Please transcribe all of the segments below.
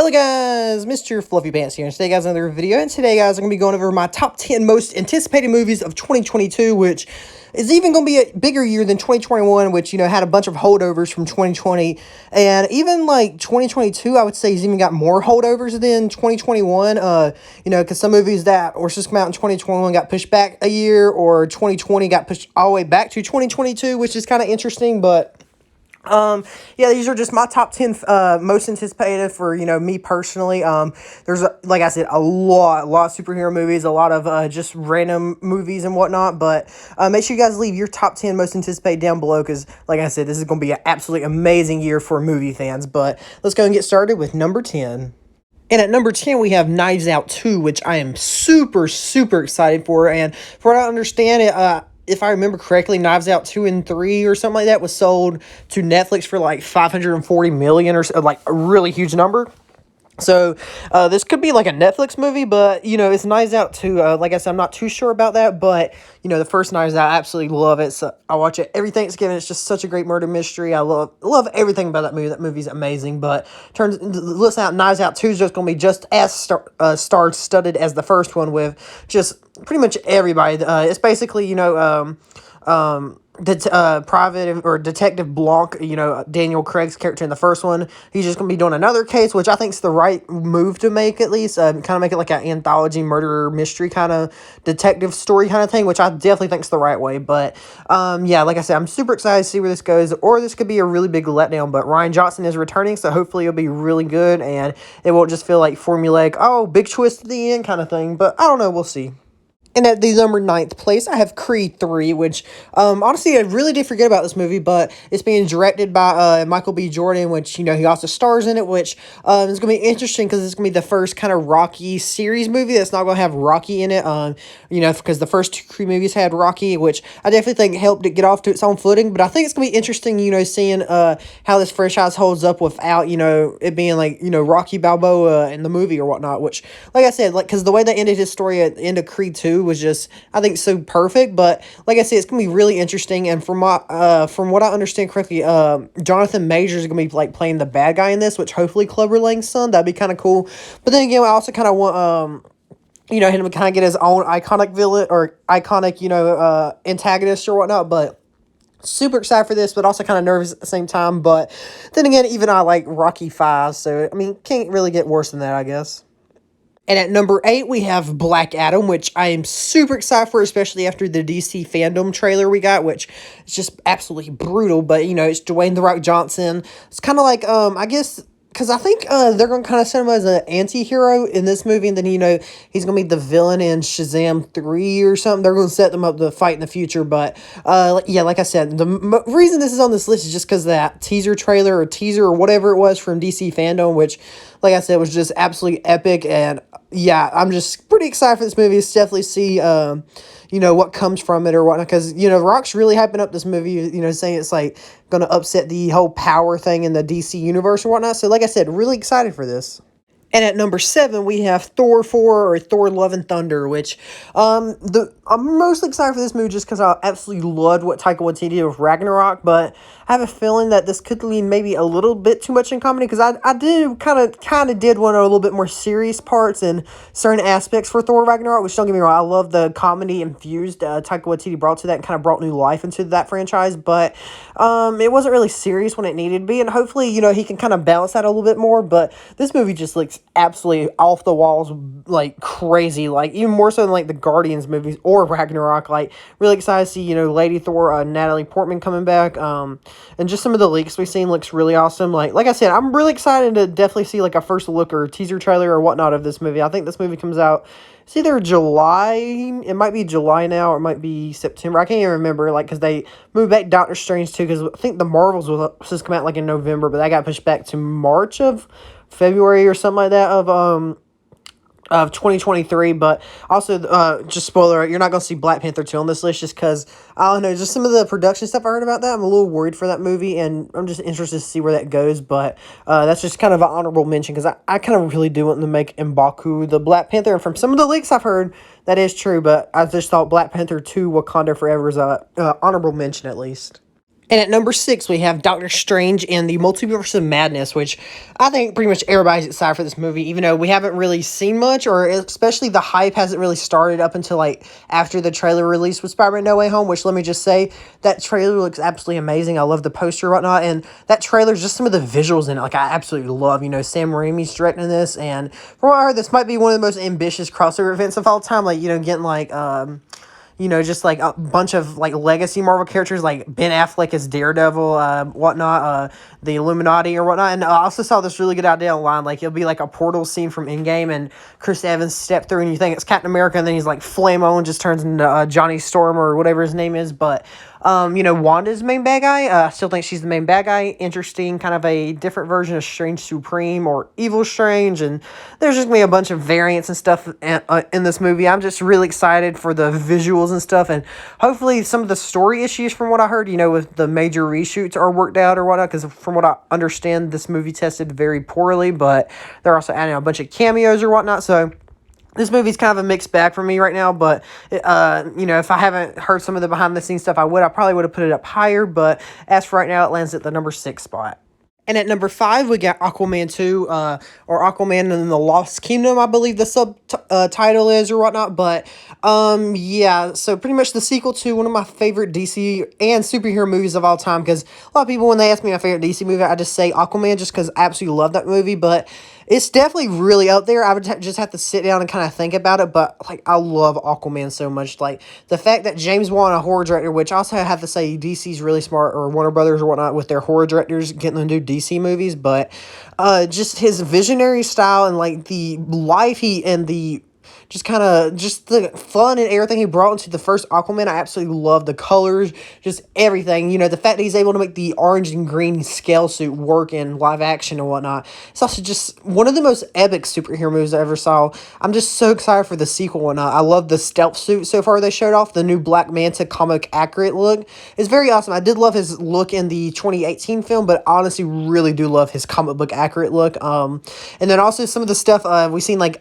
Hello guys, Mr. Fluffy Pants here, and today guys, another video, and today guys, I'm going to be going over my top 10 most anticipated movies of 2022, which is even going to be a bigger year than 2021, which, you know, had a bunch of holdovers from 2020, and even, like, 2022, I would say, has even got more holdovers than 2021, you know, because some movies that were supposed to come out in 2021 got pushed back a year, or 2020 got pushed all the way back to 2022, which is kind of interesting, but yeah, these are just my top 10 most anticipated for, you know, me personally. There's, like I said, a lot of superhero movies, a lot of just random movies and whatnot, but make sure you guys leave your top 10 most anticipated down below, because, like I said, this is going to be an absolutely amazing year for movie fans. But let's go and get started with number 10. And at number 10, we have Knives Out 2, which I am super excited for. And for what I understand, if I remember correctly, Knives Out 2 and 3 or something like that was sold to Netflix for like $540 million or so, like a really huge number. So, this could be like a Netflix movie, but, you know, it's Knives Out 2. Like I said, I'm not too sure about that, but, you know, the first Knives Out, I absolutely love it. So, I watch it every Thanksgiving. It's just such a great murder mystery. I love everything about that movie. That movie's amazing, but listen out, Knives Out 2 is just going to be just as star-studded as the first one, with just pretty much everybody. It's basically, you know, Private or Detective Blanc, you know, Daniel Craig's character in the first one. He's just going to be doing another case, which I think is the right move to make, at least. Kind of make it like an anthology murder mystery kind of detective story kind of thing, which I definitely think is the right way. But, yeah, like I said, I'm super excited to see where this goes, or this could be a really big letdown. But Rian Johnson is returning, so hopefully it'll be really good, and it won't just feel like formulaic, oh, big twist at the end kind of thing. But I don't know, we'll see. And at the number 9th place, I have Creed 3, which, honestly, I really did forget about this movie, but it's being directed by Michael B. Jordan, which, you know, he also stars in it, which is going to be interesting because it's going to be the first kind of Rocky series movie that's not going to have Rocky in it, you know, because the first two Creed movies had Rocky, which I definitely think helped it get off to its own footing, but I think it's going to be interesting, you know, seeing how this franchise holds up without, you know, it being like, you know, Rocky Balboa in the movie or whatnot, which, like I said, like, because the way they ended his story at the end of Creed 2 was just, I think, so perfect. But like I said, it's gonna be really interesting, and from what I understand correctly, Jonathan Majors is gonna be like playing the bad guy in this, which hopefully Clubber Lang's son. That'd be kind of cool. But then again, I also kind of want you know, him to kind of get his own iconic villain or iconic, you know, antagonist or whatnot. But super excited for this, but also kind of nervous at the same time. But then again, even I like Rocky 5, so I mean, can't really get worse than that, I guess. And at number 8, we have Black Adam, which I am super excited for, especially after the DC fandom trailer we got, which is just absolutely brutal. But, you know, it's Dwayne The Rock Johnson. It's kind of like, I guess, because I think they're going to kind of set him as an anti-hero in this movie, and then, you know, he's going to be the villain in Shazam 3 or something. They're going to set them up to fight in the future, but, yeah, like I said, the reason this is on this list is just because that teaser or whatever it was from DC fandom, which, like I said, was just absolutely epic, and, yeah, I'm just pretty excited for this movie. It's definitely see, you know, what comes from it or whatnot, because, you know, Rock's really hyping up this movie, you know, saying it's, like, going to upset the whole power thing in the DC universe or whatnot. So, like I said, really excited for this. And at number 7, we have Thor 4 or Thor Love and Thunder, which I'm mostly excited for this movie just because I absolutely loved what Taika Waititi did with Ragnarok, but I have a feeling that this could lean maybe a little bit too much in comedy, because I did kind of did want a little bit more serious parts and certain aspects for Thor Ragnarok, which, don't get me wrong, I love the comedy infused Taika Waititi brought to that and kind of brought new life into that franchise, but it wasn't really serious when it needed to be, and hopefully, you know, he can kind of balance that a little bit more. But this movie just looks absolutely off the walls, like crazy, like even more so than like the Guardians movies or Ragnarok. Like, really excited to see, you know, Lady Thor, Natalie Portman coming back, and just some of the leaks we've seen looks really awesome. Like I said, I'm really excited to definitely see like a first look or teaser trailer or whatnot of this movie. I think this movie comes out, it's either July, it might be July now, or it might be September. I can't even remember, like, because they moved back Doctor Strange too, because I think the Marvels was supposed to come out like in November, but that got pushed back to March of February or something like that of 2023. But also, just spoiler, you're not going to see Black Panther 2 on this list, just because, I don't know, just some of the production stuff I heard about that. I'm a little worried for that movie, and I'm just interested to see where that goes. But that's just kind of an honorable mention, because I kind of really do want them to make M'Baku the Black Panther, and from some of the leaks I've heard, that is true. But I just thought Black Panther 2 Wakanda Forever is a honorable mention, at least. And at number 6, we have Doctor Strange and the Multiverse of Madness, which I think pretty much everybody's excited for this movie, even though we haven't really seen much, or especially the hype hasn't really started up until like after the trailer release with Spider-Man No Way Home, which let me just say, that trailer looks absolutely amazing. I love the poster and whatnot, and that trailer, just some of the visuals in it, like I absolutely love. Sam Raimi's directing this, and from what I heard, this might be one of the most ambitious crossover events of all time, like, getting like, just like a bunch of like legacy Marvel characters, like Ben Affleck as Daredevil, whatnot, the Illuminati or whatnot. And I also saw this really good idea online. Like, it'll be like a portal scene from Endgame, and Chris Evans step through, and you think it's Captain America, and then he's like flame-o and just turns into Johnny Storm or whatever his name is. But Wanda's the main bad guy. I still think she's the main bad guy. Interesting, kind of a different version of Strange Supreme or Evil Strange, and there's just gonna be a bunch of variants and stuff in this movie. I'm just really excited for the visuals and stuff, and hopefully some of the story issues, from what I heard, with the major reshoots are worked out or whatnot. Because from what I understand, this movie tested very poorly, but they're also adding a bunch of cameos or whatnot. So this movie's kind of a mixed bag for me right now, but, if I haven't heard some of the behind-the-scenes stuff, I probably would have put it up higher, but as for right now, it lands at the number 6 spot. And at number 5, we got Aquaman 2, or Aquaman and the Lost Kingdom, I believe the subtitle is, or whatnot. But, yeah, so pretty much the sequel to one of my favorite DC and superhero movies of all time, because a lot of people, when they ask me my favorite DC movie, I just say Aquaman, just because I absolutely love that movie. But it's definitely really up there. I would just have to sit down and kind of think about it, but, like, I love Aquaman so much. Like, the fact that James Wan, a horror director, which I also have to say DC's really smart, or Warner Brothers or whatnot, with their horror directors getting them to do DC movies, but just his visionary style and, like, the life and the just the fun and everything he brought into the first Aquaman. I absolutely love the colors, just everything. The fact that he's able to make the orange and green scale suit work in live action and whatnot. It's also just one of the most epic superhero movies I ever saw. I'm just so excited for the sequel, and I love the stealth suit so far they showed off. The new Black Manta comic accurate look is very awesome. I did love his look in the 2018 film, but honestly really do love his comic book accurate look. And then also some of the stuff we've seen, like,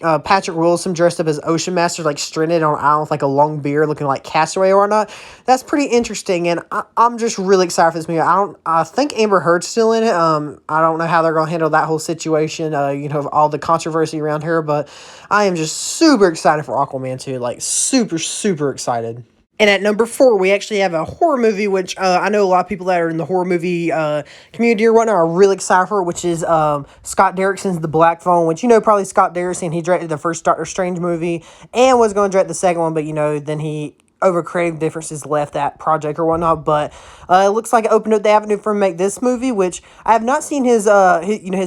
Patrick Wilson dressed up as Ocean Master, like stranded on an island with like a long beard, looking like Castaway or whatnot. That's pretty interesting, and I'm just really excited for this movie. I think Amber Heard's still in it. I don't know how they're gonna handle that whole situation. All the controversy around her, but I am just super excited for Aquaman 2. Like, super, super excited. And at number 4, we actually have a horror movie, which I know a lot of people that are in the horror movie community or whatnot are really excited for, which is Scott Derrickson's The Black Phone, which, probably Scott Derrickson. He directed the first Doctor Strange movie and was going to direct the second one, but, then he, over creative differences, left that project or whatnot. But it looks like it opened up the avenue for him to make this movie, which I have not seen his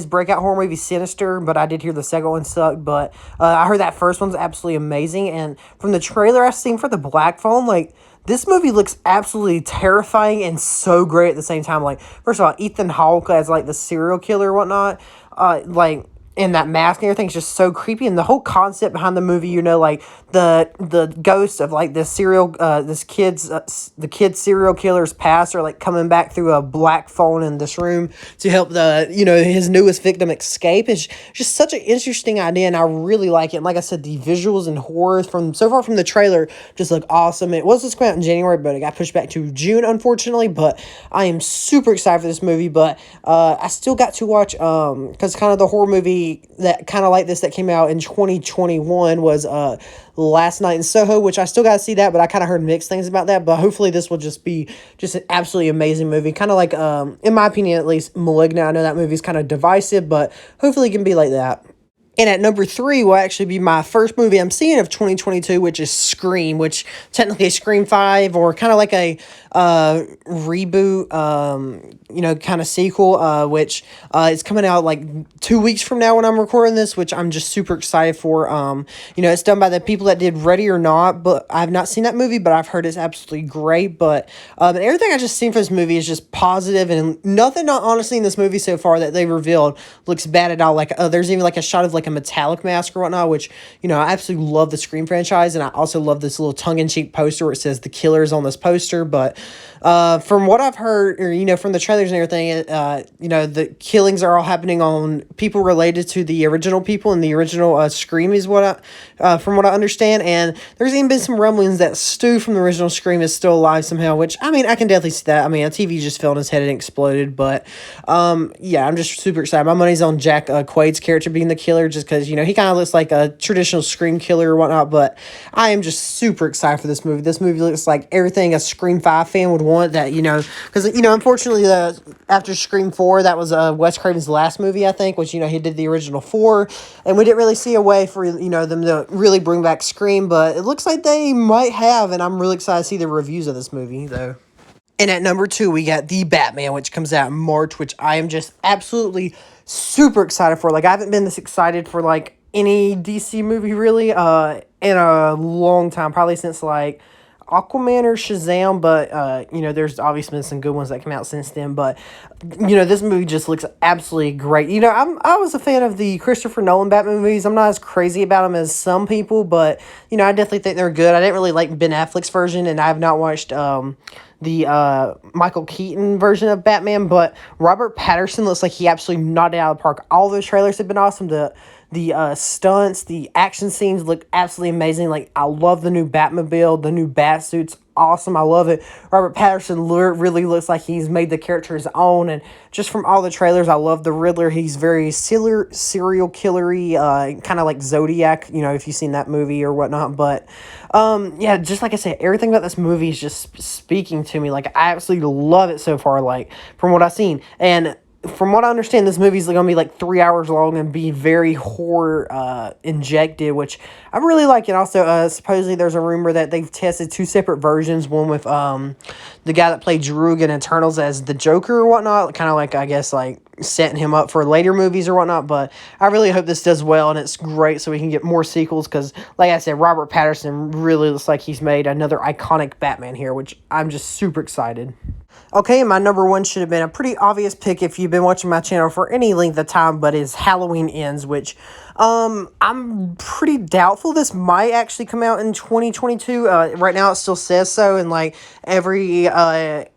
breakout horror movie Sinister, but I did hear the second one sucked. But I heard that first one's absolutely amazing, and from the trailer I've seen for The Black Phone, like, this movie looks absolutely terrifying and so great at the same time. Like, first of all, Ethan Hawke as, like, the serial killer or whatnot, and that mask and everything is just so creepy, and the whole concept behind the movie, like the ghost of like the kid's serial killer's past are like coming back through a black phone in this room to help his newest victim escape. It's just such an interesting idea, and I really like it. And like I said, the visuals and horror from the trailer just look awesome. It was supposed to come out in January, but it got pushed back to June, unfortunately. But I am super excited for this movie. But I still got to watch because kind of the horror movie that kind of like this that came out in 2021 was Last Night in Soho, which I still got to see that, but I kind of heard mixed things about that. But hopefully this will just be just an absolutely amazing movie, kind of like in my opinion at least, Malignant. I know that movie's kind of divisive, but hopefully it can be like that. And at number 3 will actually be my first movie I'm seeing of 2022, which is Scream, which technically is Scream 5, or kind of like a reboot, kind of sequel, which is coming out like 2 weeks from now when I'm recording this, which I'm just super excited for. It's done by the people that did Ready or Not, but I've not seen that movie, but I've heard it's absolutely great. But everything I just seen for this movie is just positive, and nothing, honestly, in this movie so far that they revealed looks bad at all. Like, there's even like a shot of like a metallic mask or whatnot, which, I absolutely love the Scream franchise, and I also love this little tongue-in-cheek poster where it says the killer's on this poster, but from what I've heard, or, from the trailers and everything, the killings are all happening on people related to the original people, and the original Scream is from what I understand, and there's even been some rumblings that Stu from the original Scream is still alive somehow, which, I mean, I can definitely see that. I mean, a TV just fell on his head and exploded, but, yeah, I'm just super excited. My money's on Jack Quaid's character being the killer, just because, he kind of looks like a traditional Scream killer or whatnot, but I am just super excited for this movie. This movie looks like everything a Scream 5 fan would want, that, because, unfortunately, after Scream 4, that was Wes Craven's last movie, I think, which, he did the original 4, and we didn't really see a way for, them to really bring back Scream, but it looks like they might have, and I'm really excited to see the reviews of this movie, though. And at number 2, we got The Batman, which comes out in March, which I am just absolutely super excited for. Like, I haven't been this excited for, like, any DC movie, really, in a long time, probably since, like, Aquaman or Shazam, but, there's obviously been some good ones that come out since then, but, this movie just looks absolutely great. I was a fan of the Christopher Nolan Batman movies. I'm not as crazy about them as some people, but, I definitely think they're good. I didn't really like Ben Affleck's version, and I have not watched, the Michael Keaton version of Batman, but Robert Pattinson looks like he absolutely knocked it out of the park. All those trailers have been awesome. The stunts, the action scenes look absolutely amazing. Like, I love the new Batmobile, the new Batsuit's awesome. I love it. Robert Pattinson really looks like he's made the character his own, and just from all the trailers, I love the Riddler. He's very serial killery, kind of like Zodiac, if you've seen that movie or whatnot, but yeah, just like I said, everything about this movie is just speaking to me. Like, I absolutely love it so far, like, from what I've seen, and from what I understand, this movie's going to be like 3 hours long and be very horror injected, which I really like. And also, supposedly there's a rumor that they've tested 2 separate versions, one with the guy that played Droog in Eternals as the Joker or whatnot, kind of like, I guess, like, setting him up for later movies or whatnot, but I really hope this does well and it's great so we can get more sequels, because, like I said, Robert Pattinson really looks like he's made another iconic Batman here, which I'm just super excited. Okay, my number 1 should have been a pretty obvious pick if you've been watching my channel for any length of time, but is Halloween Ends, which I'm pretty doubtful this might actually come out in 2022. Right now it still says so, and like every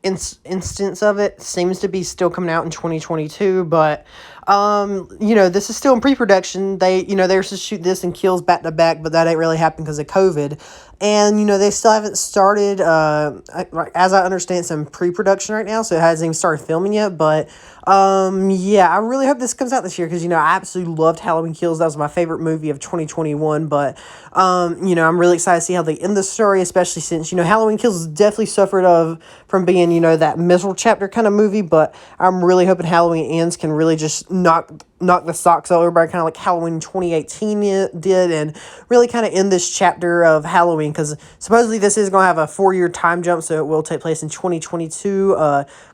instance of it seems to be still coming out in 2022, but this is still in pre-production. They're supposed to shoot this and Kills back to back, but that ain't really happened because of COVID. And, they still haven't started, as I understand, some pre-production right now, so it hasn't even started filming yet, but, yeah, I really hope this comes out this year, because, I absolutely loved Halloween Kills. That was my favorite movie of 2021, but, I'm really excited to see how they end the story, especially since, Halloween Kills definitely suffered from being, that miserable chapter kind of movie, but I'm really hoping Halloween Ends can really just knock the socks out of everybody, kind of like Halloween 2018 did, and really kind of end this chapter of Halloween, because supposedly this is going to have a 4-year time jump, so it will take place in 2022,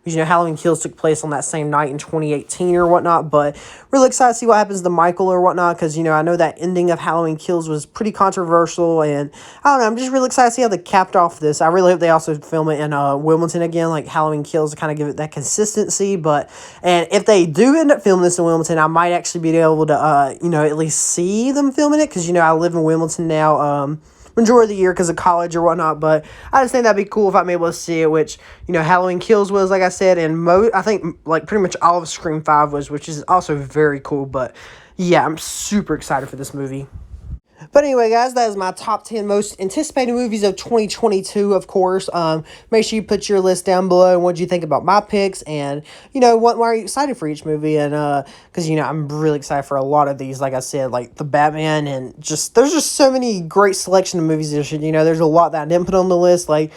because, Halloween Kills took place on that same night in 2018 or whatnot, but really excited to see what happens to Michael or whatnot, because, I know that ending of Halloween Kills was pretty controversial, and I don't know, I'm just really excited to see how they capped off this. I really hope they also film it in Wilmington again, like Halloween Kills, to kind of give it that consistency, and if they do end up filming this in Wilmington, I might actually be able to, at least see them filming it, because, I live in Wilmington now, majority of the year because of college or whatnot, but I just think that'd be cool if I'm able to see it, which, Halloween Kills was, like I said, and I think, like, pretty much all of Scream 5 was, which is also very cool, but, yeah, I'm super excited for this movie. But anyway, guys, that is my top 10 most anticipated movies of 2022, of course. Make sure you put your list down below and what you think about my picks, and, why are you excited for each movie, and, because, I'm really excited for a lot of these, like I said, like the Batman, and there's just so many great selection of movies this year. There's a lot that I didn't put on the list, like,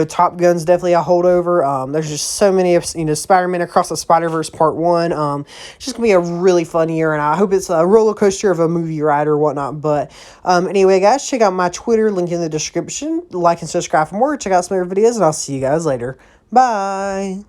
Top Gun's definitely a holdover. There's just so many of, Spider-Man Across the Spider-Verse Part 1. It's just gonna be a really fun year, and I hope it's a roller coaster of a movie ride or whatnot, but, anyway, guys, check out my Twitter, link in the description. Like and subscribe for more. Check out some other videos, and I'll see you guys later. Bye.